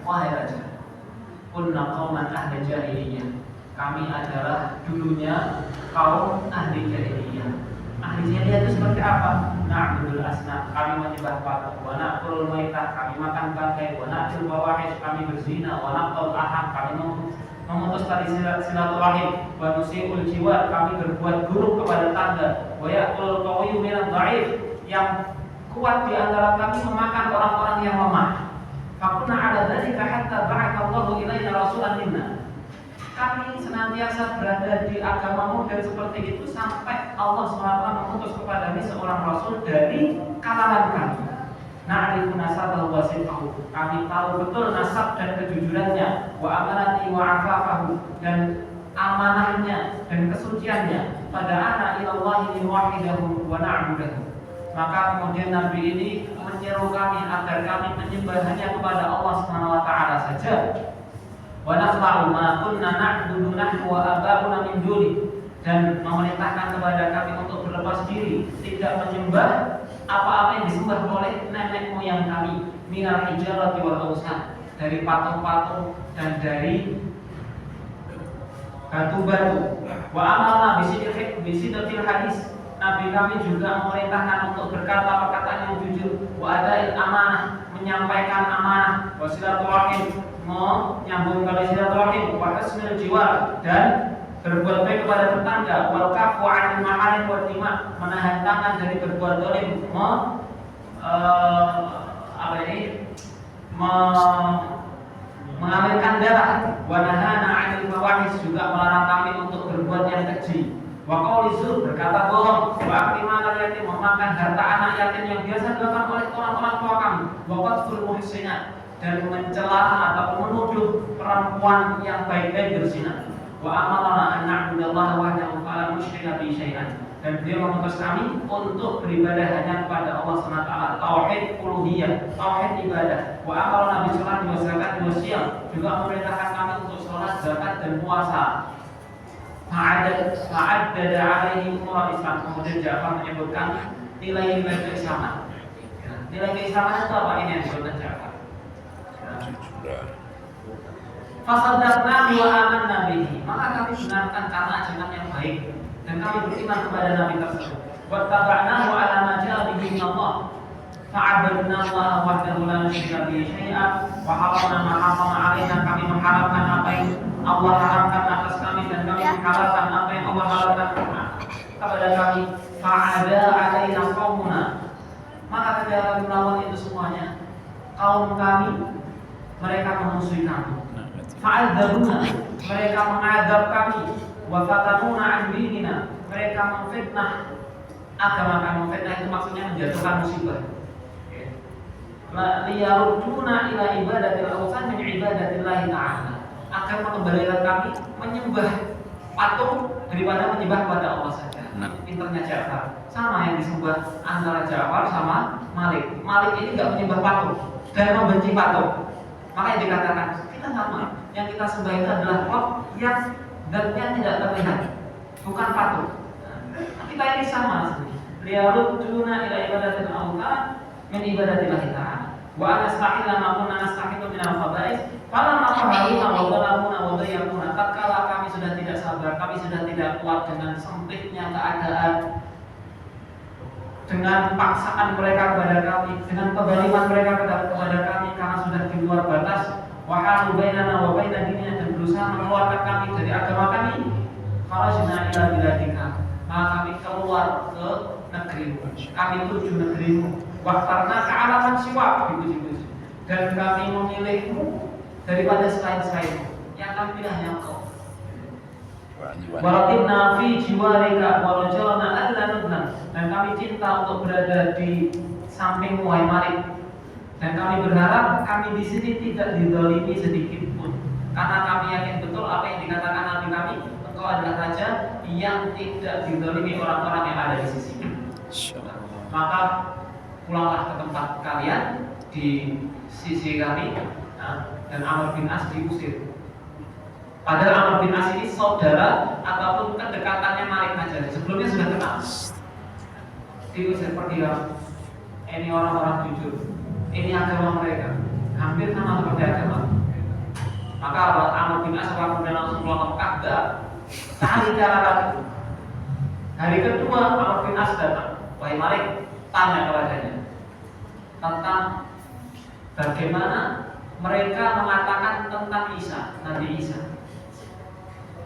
wahai raja, kunna qauman ahli jahiliyah, kami adalah dulunya kaum ahli jahiliyah. Ahli jahiliyah itu seperti apa? Na'budul asnam, kami menyembah patung, wa na'kulul maitah, kami makan bangkai, wa na'kul fawahish, kami berzina, wa naqtul aham, kami memutus tali silaturahim, wa nusiul jiwar, kami berbuat buruk kepada tangga, wa ya'kulul qawiyyu minadh dha'if, yang kuat di antara kami memakan orang-orang yang lemah. Fakunna 'ala dzalika hatta ba'athallahu ilaina rasulan minna. Kami senantiasa berada di agamamu dan seperti itu sampai Allah SWT mengutus kepada kami seorang rasul dari kalangan kami. Na'rifu nasabahu wa sidqahu, kami tahu betul nasab dan kejujurannya, wa amanati wa afafahu, dan amanahnya dan kesuciannya. Pada anak ilallahi liwahidahu wa na'budahu. Maka kemudian Nabi ini menyeru kami agar kami menyembah hanya kepada Allah SWT saja. Wa nafa'u ma kunna na'budu nahnu wa aba'una min duni, dan memerintahkan kepada kami untuk berlepas diri, tidak menyembah apa-apa yang disembah oleh nenek moyang kami, minal hijarati wal awsan, dari patung-patung dan dari batu-batu. Wa amalna bisidqil hadis, Nabi kami juga memerintahkan untuk berkata perkataan yang jujur, wa adail amanah, menyampaikan amanah, wa silaturahim, menyambung tali silaturahim, wa husnul jiwar, dan berbuat baik kepada tetangga, wal kafu 'anil ma'arif wa dima, menahan tangan dari berbuat zalim, mengalirkan darah, wa nahana 'anil fawahish, juga melarang kami untuk berbuat yang keji. Wa qauli zur, berkata bohong, wa akli malal yatim, memakan harta anak yatim yang biasa dilakukan oleh orang-orang tua kami, wa qadful muhsinat, dan mencela atau menuduh perempuan yang baik-baik berzina. Wa amarna an na'budallaha wahdahu fala nusyrika bihi syai'an, dan beliau mengutus kami untuk beribadah hanya kepada Allah SWT, tauhid uluhiyah, tauhid ibadah. Wa amarna bi sholati wa zakati wa shiyam, juga memerintahkan kami untuk sholat, zakat, dan puasa. Ma'addada alaihi umur Islam, kemudian Ja'far menyebutkan nilai-nilai keislaman. Nilai keislaman itu apa? Ini yang disebutkan Ja'far. Fasaddaqna wa amanna bihi, maka kami benarkan karena ajaran yang baik dan kami beriman kepada Nabi tersebut. Wattaba'nahu 'ala ma ja'a bihi min Allah, fa'abadna Allah wahdahu la nusyrika bihi syai'an, wa haramna ma harrama 'alaina, kami mengharamkan apa yang Allah haramkan atas kami dan kami menghalalkan apa yang Allah halalkan kepada kami. Fa'ada 'alaina qaumuna, maka ketika melawan itu semuanya, kaum kami mereka memusuhi kami. Fa'adzabuna, mereka mengadab kami. Wa fatanuna 'an dinina, mereka memfitnah agama kami. Memfitnah itu maksudnya menjatuhkan musibah. Liyaruduna ila ibadatil awsan min ibadatillahi ta'ala, akan mengembalikan kami menyembah patung daripada menyembah kepada Allah saja. Pinternya Ja'far, sama yang disembah antara Ja'far sama Malik. Malik ini nggak menyembah patung dan membenci patung. Makanya dikatakan kita sama, yang kita sembah itu adalah Rabb yang zatnya tidak terlihat, bukan patung. Kita ini sama. Liyaruduna ila ibadatil awsan min ibadatillahi ta'ala, wa anastahilla ma kunna nastahilu min al-khaba'is, falamma qaharuna wa dhalamuna wa dhayyaquna, tatkala kami sudah tidak sabar, kami sudah tidak kuat dengan sempitnya keadaan, dengan paksaan mereka kepada kami, dengan kebaliman mereka kepada kami karena sudah di luar batas, wa halu bainana wa baina dinina, dan berusaha mengeluarkan kami dari agama kami, kharajna ila biladika, maka kami keluar ke negerimu, kami tuju negerimu. Waktarna kealaman siwak, dipuji-puji, dan kami memilihmu daripada selain-selainmu, yang kami pilih hanya engkau. Waratibna fi jiwarika warajalna alla nudna, dan kami cinta untuk berada di sampingmu wahai Malik, dan kami berharap kami di sini tidak dizalimi sedikit pun, karena kami yakin betul apa yang dikatakan Nabi kami, engkau adalah raja yang tidak dizalimi orang-orang yang ada di sisinya. Maka pulanglah ke tempat kalian di sisi kami. Dan Amr bin As diusir. Padahal Amr bin As ini saudara ataupun kedekatannya Malik Najari, sebelumnya sudah kenal. Diusir, pergi lah. Ini orang-orang jujur, ini agama mereka, hampir sama seperti agama Bakar, Amr bin As kemudian langsung keluar Mekah, enggak. Cari cara lagi. Hari kedua Amr bin As datang. Wahai Malik, tanya kepadanya tentang bagaimana mereka mengatakan tentang Isa, Nabi Isa.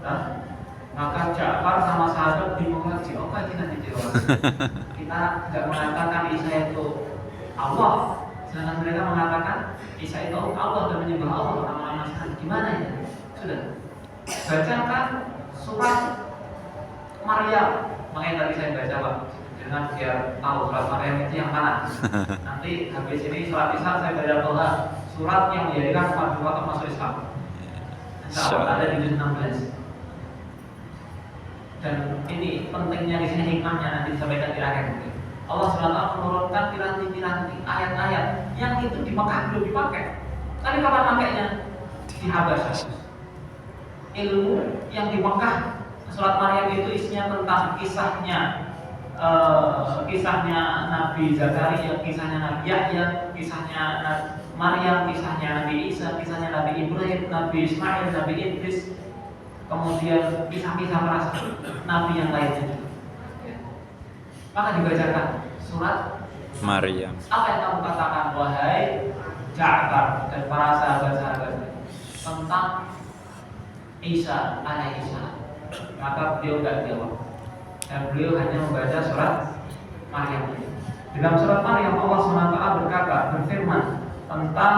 Nah, maka Ja'far sama sahabat bingung lagi, oh kita nanti jawab. Kita nggak mengatakan Isa itu Allah, sedangkan mereka mengatakan Isa itu Allah dan menyembah Allah nama-nama Tuhan. Gimana ya? Sudah. Bacakan surat Maryam. Makanya tadi saya baca Pak, dengan biar tahu surat Maryam itu yang mana. Nanti habis ini surat Isa saya baca doa surat yang menjadikan umat untuk masuk Islam. Insya Allah ada di juz 16. Dan ini pentingnya di sini hikmahnya nanti disampaikan di akhir. Allah SWT menurunkan piranti-piranti ayat-ayat yang itu di Mekah belum dipakai. Tapi kapan pakainya? Di Habasyah. Ilmu yang di Mekah surat Maryam itu isinya tentang kisahnya Nabi Zakaria, kisahnya Nabi Yahya, kisahnya Maryam, kisahnya Nabi Isa, kisahnya Nabi Ibrahim, Nabi Ismail, Nabi Idris. Kemudian kisah-kisah para nabi yang lainnya. Maka dibacakan surat Maryam. Apa yang kamu katakan wahai Ja'far dan para sahabat-sahabat tentang Isa alaihissalam? Maka beliau tidak jawab dan beliau hanya membaca surat Maryam. Dalam surat Maryam Allah SWT berfirman tentang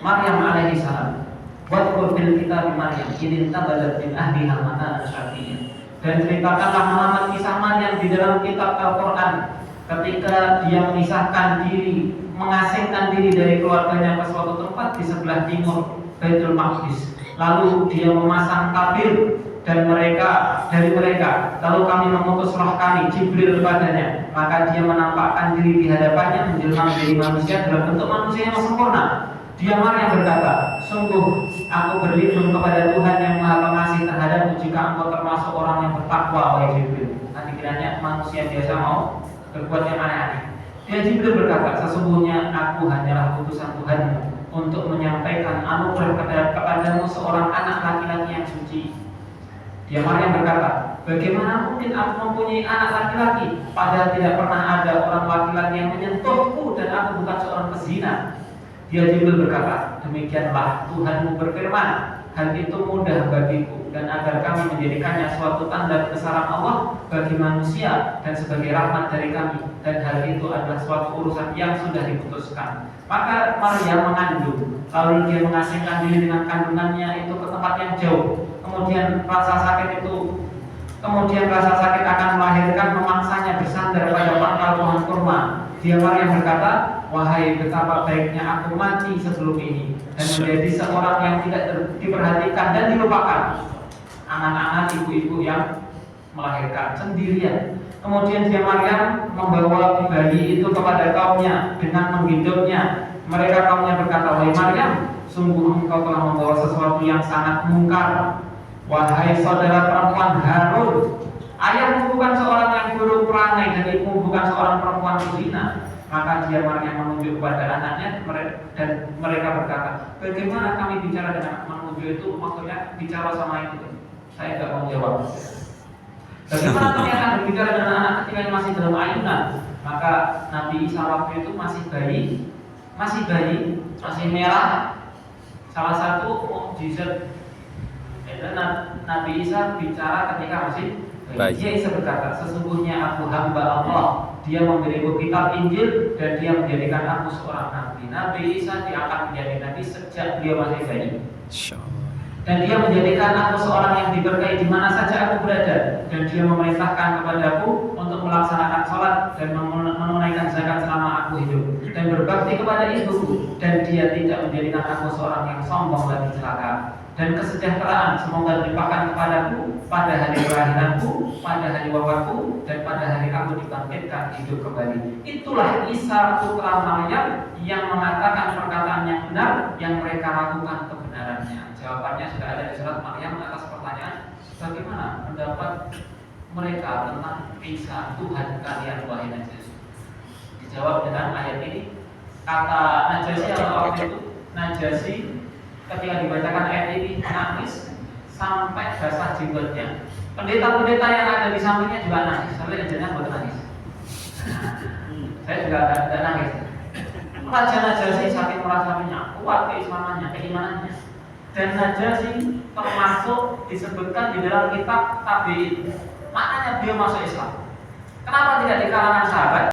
Maryam alaihissalam. Wadkur fil kitab Maryam idin tabadat min ahliha makanan syar'iyyan. Dan ceritakanlah Muhammad kisah Maryam di dalam kitab Al-Quran ketika dia memisahkan diri, mengasingkan diri dari keluarganya ke suatu tempat di sebelah timur Baitul Maqdis. Lalu dia memasang tabir dan dari mereka lalu kami mengutus roh kami Jibril kepadanya, maka dia menampakkan diri di hadapannya menjelma menjadi manusia dalam bentuk manusia yang sempurna. Dia Maryam berkata, sungguh aku berlindung kepada Tuhan yang Maha Pengasih terhadapmu jika engkau termasuk orang yang bertakwa, wahai Jibril. Nanti kiranya manusia biasa mau berbuat yang aneh-aneh. Dia Jibril berkata, sesungguhnya aku hanyalah utusan Tuhanmu untuk menyampaikan anugerah kepadamu seorang anak laki-laki yang suci. Dia Maryam berkata, bagaimana mungkin aku mempunyai anak laki-laki padahal tidak pernah ada orang laki-laki yang menyentuhku dan aku bukan seorang pezina. Dia Jibril berkata, demikianlah Tuhanmu berfirman, hal itu mudah bagiku dan agar kami menjadikannya suatu tanda kebesaran Allah bagi manusia dan sebagai rahmat dari kami, dan hal itu adalah suatu urusan yang sudah diputuskan. Maka Maryam mengandung, lalu dia mengasingkan diri dengan kandungannya itu ke tempat yang jauh. Kemudian rasa sakit akan melahirkan memaksanya bersandar pada pangkal pohon kurma. Dia Maryam berkata, wahai betapa baiknya aku mati sebelum ini dan menjadi seorang yang tidak diperhatikan dan dilupakan. Anak-anak ibu-ibu yang melahirkan sendirian. Kemudian dia Maryam membawa bayi itu kepada kaumnya dengan menggendongnya. Mereka kaumnya berkata, wahai Maryam, sungguh engkau telah membawa sesuatu yang sangat mungkar. Wahai saudara perempuan Harun, ayahmu bukan seorang yang buruk perangai dan ibumu bukan seorang perempuan berzina. Maka dia Maryam menunjuk kepada anaknya dan mereka berkata, bagaimana kami bicara dengan menunjuk itu? Maksudnya bicara sama itu. Saya tidak mau jawab. Bagaimana kami akan berbicara dengan anak ketika masih dalam ayunan? Maka Nabi Isa waktu itu masih bayi, masih merah. Salah satu mukjizat Nabi Isa bicara ketika masih bayi. Dia Isa berkata, sesungguhnya aku hamba Allah. Dia memberiku kitab Injil dan dia menjadikan aku seorang nabi. Nabi Isa diangkat menjadi nabi sejak dia masih bayi. Dan dia menjadikan aku seorang yang diberkahi di mana saja aku berada. Dan dia memerintahkan kepadaku untuk melaksanakan sholat dan menunaikan zakat selama aku hidup dan berbakti kepada ibuku. Dan dia tidak menjadikan aku seorang yang sombong dan celaka. Dan kesejahteraan semoga dilimpahkan kepadaku pada hari kelahiranku, pada hari wafatku, dan pada hari aku dibangkitkan hidup kembali. Itulah Isa putra Maryam yang mengatakan perkataan yang benar yang mereka lakukan kebenarannya. Jawabannya sudah ada di surat Maryam atas pertanyaan bagaimana pendapat mereka tentang Isa Tuhan kalian wahai Najasyi. Dijawab dengan ayat ini. Kata Najasyi waktu itu, Najasyi ketika dibacakan ayat ini nangis sampai basah jenggotnya. Pendeta-pendeta yang ada di sampingnya juga nangis. Sampai jenengan buat nangis. Saya juga ada nangis. Raja Najasyi saking merasanya kuat keislamannya, keimanannya. Dan Najasyi termasuk disebutkan di dalam kitab Tabi'in. Maknanya beliau masuk Islam. Kenapa tidak di kalangan sahabat?